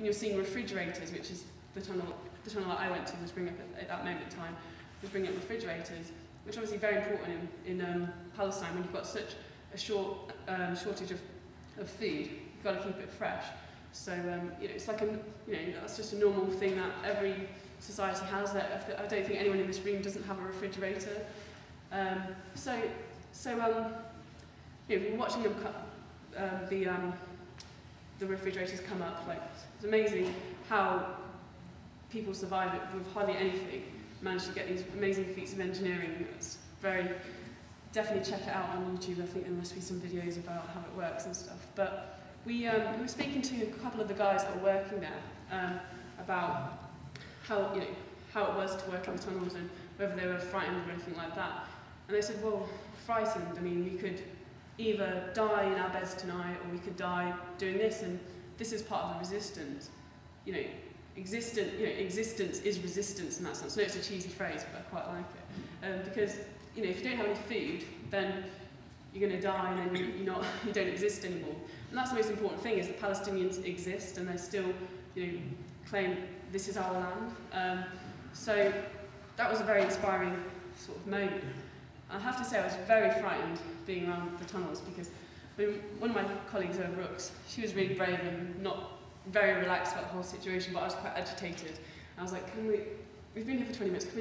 you're seeing refrigerators, which is the tunnel that I went to was bringing up at that moment in time, was bringing up refrigerators, which are obviously very important in Palestine when you've got such a shortage of food. You've got to keep it fresh. So it's like that's just a normal thing that every society has. That I don't think anyone in this room doesn't have a refrigerator. We're watching them the refrigerators come up. Like, it's amazing how people survive it with hardly anything. Manage to get these amazing feats of engineering. It's definitely check it out on YouTube. I think there must be some videos about how it works and stuff. But we were speaking to a couple of the guys that were working there about how it was to work in the tunnels and whether they were frightened or anything like that. And they said, well, frightened. I mean, we could either die in our beds tonight, or we could die doing this, and this is part of the resistance. Existence is resistance in that sense. I know it's a cheesy phrase, but I quite like it. Because if you don't have any food, then you're going to die, and then you don't exist anymore. And that's the most important thing: is the Palestinians exist, and they still, claim this is our land. So that was a very inspiring sort of moment. I have to say, I was very frightened being around the tunnels because one of my colleagues over Rooks, she was really brave and not very relaxed about the whole situation, but I was quite agitated. I was like, we've been here for 20 minutes, can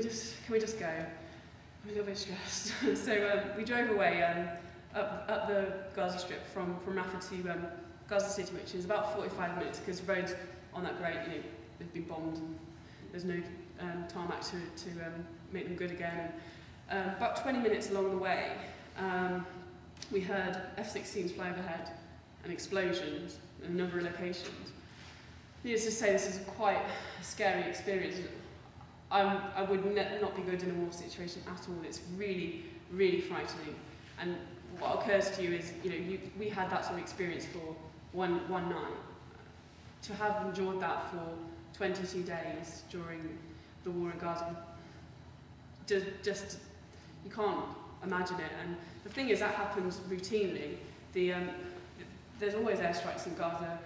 we just go? I'm a little bit stressed. So we drove away up the Gaza Strip from Rafah to Gaza City, which is about 45 minutes because the roads aren't that great, they've been bombed and there's no tarmac to make them good again. About 20 minutes along the way, we heard F-16s fly overhead and explosions in a number of locations. Needless to say, this is quite a scary experience. I would not be good in a war situation at all. It's really, really frightening. And what occurs to you is, we had that sort of experience for one night. To have endured that for 22 days during the war in Gaza, just you can't imagine it. And the thing is, that happens routinely. There's always airstrikes in Gaza.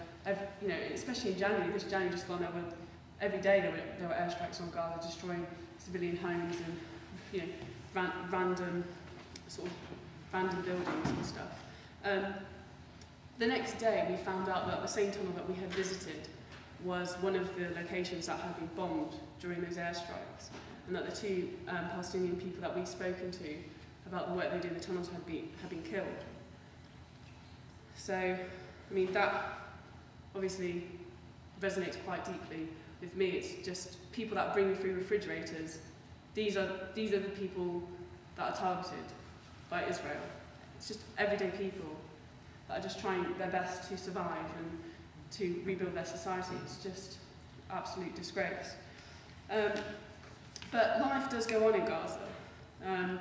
Especially in January. This January just gone, every day there were airstrikes on Gaza, destroying civilian homes and random buildings and stuff. The next day, we found out that the same tunnel that we had visited was one of the locations that had been bombed during those airstrikes, and that the two Palestinian people that we'd spoken to about the work they do in the tunnels had been killed. So, I mean, that obviously resonates quite deeply with me. It's just people that bring through refrigerators. These are the people that are targeted by Israel. It's just everyday people that are just trying their best to survive and to rebuild their society. It's just absolute disgrace. But life does go on in Gaza. And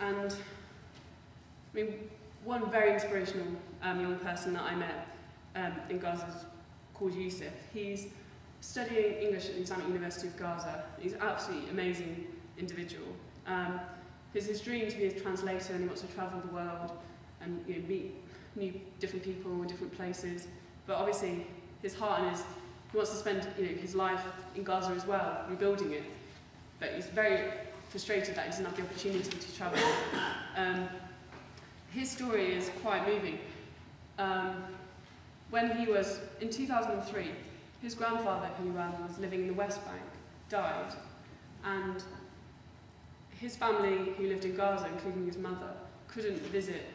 I mean, one very inspirational young person that I met in Gaza is called Yusuf. He's studying English at the Islamic University of Gaza. He's an absolutely amazing individual. His dream to be a translator, and he wants to travel the world and meet new different people in different places. But obviously, his heart and he wants to spend his life in Gaza as well, rebuilding it. But he's very frustrated that he doesn't have the opportunity to travel. His story is quite moving. When he was in 2003, his grandfather, who was living in the West Bank, died, and his family, who lived in Gaza, including his mother, couldn't visit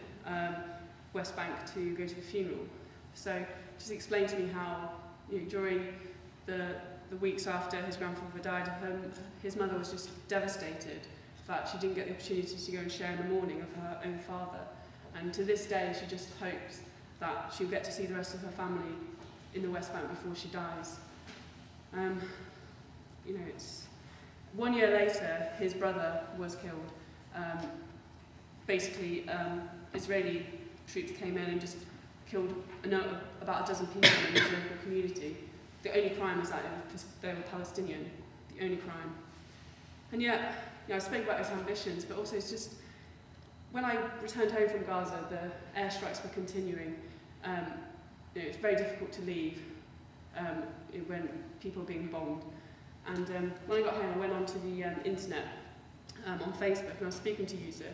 West Bank to go to the funeral. So just explained to me how during the weeks after his grandfather died, his mother was just devastated that she didn't get the opportunity to go and share in the mourning of her own father. And to this day, she just hopes that she'll get to see the rest of her family in the West Bank before she dies. It's 1 year later, his brother was killed. Israeli troops came in and just killed about a dozen people in the local community. The only crime was that they were Palestinian, the only crime. And yet, I spoke about his ambitions, but also it's just, when I returned home from Gaza, the airstrikes were continuing. It's very difficult to leave. when people were being bombed. And when I got home, I went onto the internet on Facebook, and I was speaking to Yusuf,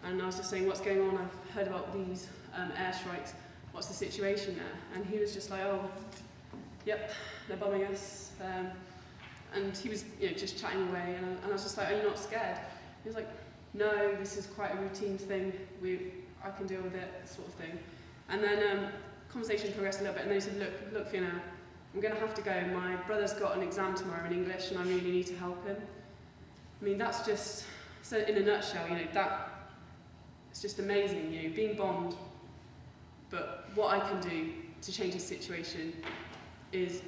and I was just saying, what's going on? I've heard about these airstrikes. What's the situation there? And he was just like, oh, yep, they're bombing us. And he was just chatting away, and I was just like, are you not scared? He was like, no, this is quite a routine thing. I can deal with it, sort of thing. And then conversation progressed a little bit, and then he said, look, Fiona, I'm going to have to go. My brother's got an exam tomorrow in English, and I really need to help him. I mean, that's just, so in a nutshell, that it's just amazing, being bombed. But what I can do to change the situation is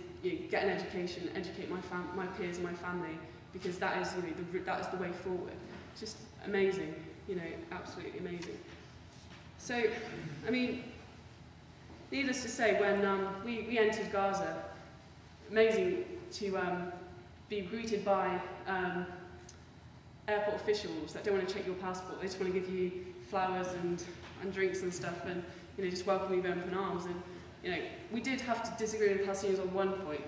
get an education, educate my peers and my family, because that is that is the way forward. It's just amazing, absolutely amazing. So, I mean, needless to say, when we entered Gaza, amazing to be greeted by airport officials that don't want to check your passport. They just want to give you flowers and drinks and stuff, and just welcome you with open arms. And we did have to disagree with Palestinians on one point,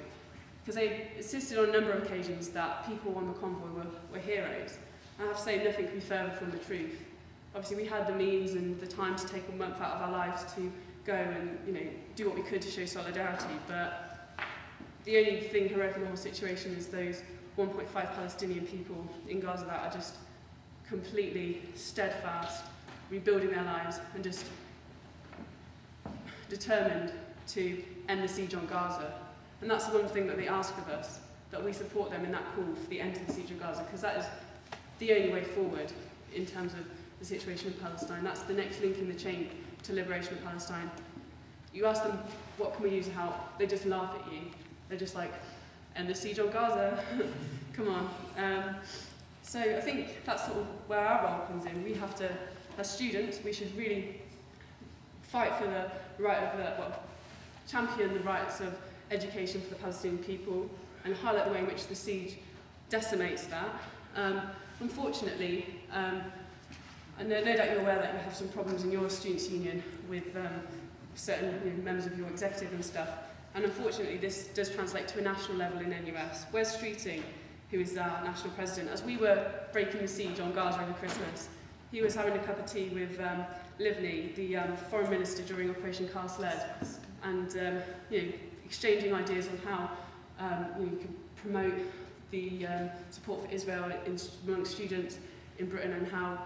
because they insisted on a number of occasions that people on the convoy were heroes. And I have to say, nothing could be further from the truth. Obviously, we had the means and the time to take a month out of our lives to go and do what we could to show solidarity, but the only thing heroic in the whole situation is those 1.5 Palestinian people in Gaza that are just completely steadfast, rebuilding their lives, and just determined to end the siege on Gaza. And that's the one thing that they ask of us, that we support them in that call for the end of the siege of Gaza, because that is the only way forward in terms of the situation in Palestine. That's the next link in the chain to liberation of Palestine. You ask them, what can we do to help? They just laugh at you. They're just like, end the siege on Gaza. Come on. So I think that's sort of where our role comes in. We have to, as students, we should really fight for the right of champion the rights of education for the Palestinian people and highlight the way in which the siege decimates that. Unfortunately, and no doubt you're aware that you have some problems in your students' union with certain members of your executive and stuff. And unfortunately, this does translate to a national level in NUS. Wes Streeting, who is our national president, as we were breaking the siege on Gaza over Christmas, he was having a cup of tea with Livni, the foreign minister during Operation Cast Lead, and exchanging ideas on how we can promote the support for Israel amongst students in Britain, and how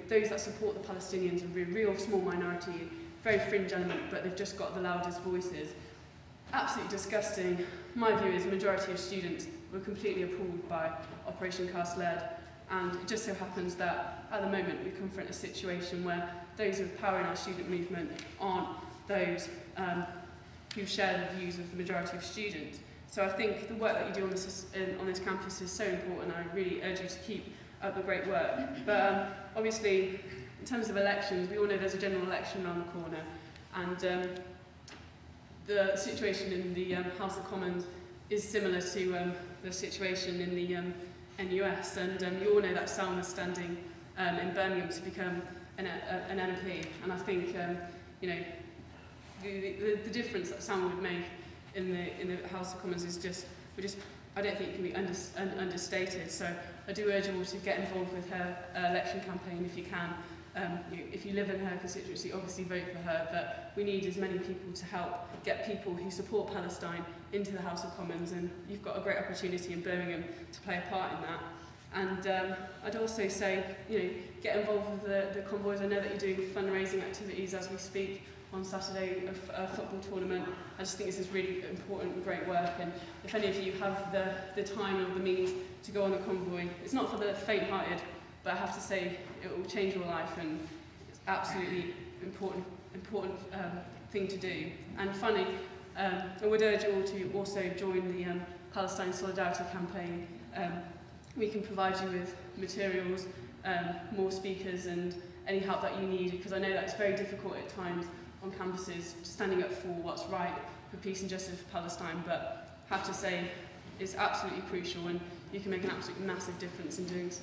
those that support the Palestinians are a real small minority, very fringe element, but they've just got the loudest voices. Absolutely disgusting. My view is the majority of students were completely appalled by Operation Cast Lead, and it just so happens that at the moment we confront a situation where those with power in our student movement aren't those who share the views of the majority of students. So I think the work that you do on this campus is so important, and I really urge you to keep up the great work. But obviously, in terms of elections, we all know there's a general election around the corner, and the situation in the House of Commons is similar to the situation in the NUS, and you all know that Salma is standing in Birmingham to become an MP, and I think the difference that Salma would make in the House of Commons is I don't think it can be understated. So I do urge you all to get involved with her election campaign if you can. If you live in her constituency, obviously vote for her, but we need as many people to help get people who support Palestine into the House of Commons, and you've got a great opportunity in Birmingham to play a part in that. And I'd also say, get involved with the convoys. I know that you're doing fundraising activities as we speak on Saturday, a football tournament. I just think this is really important and great work, and if any of you have the time or the means to go on a convoy, it's not for the faint-hearted, but I have to say it will change your life, and it's absolutely important thing to do. And finally, I would urge you all to also join the Palestine Solidarity Campaign. We can provide you with materials, more speakers, and any help that you need, because I know that it's very difficult at times on campuses standing up for what's right for peace and justice for Palestine, but I have to say it's absolutely crucial, and you can make an absolutely massive difference in doing so.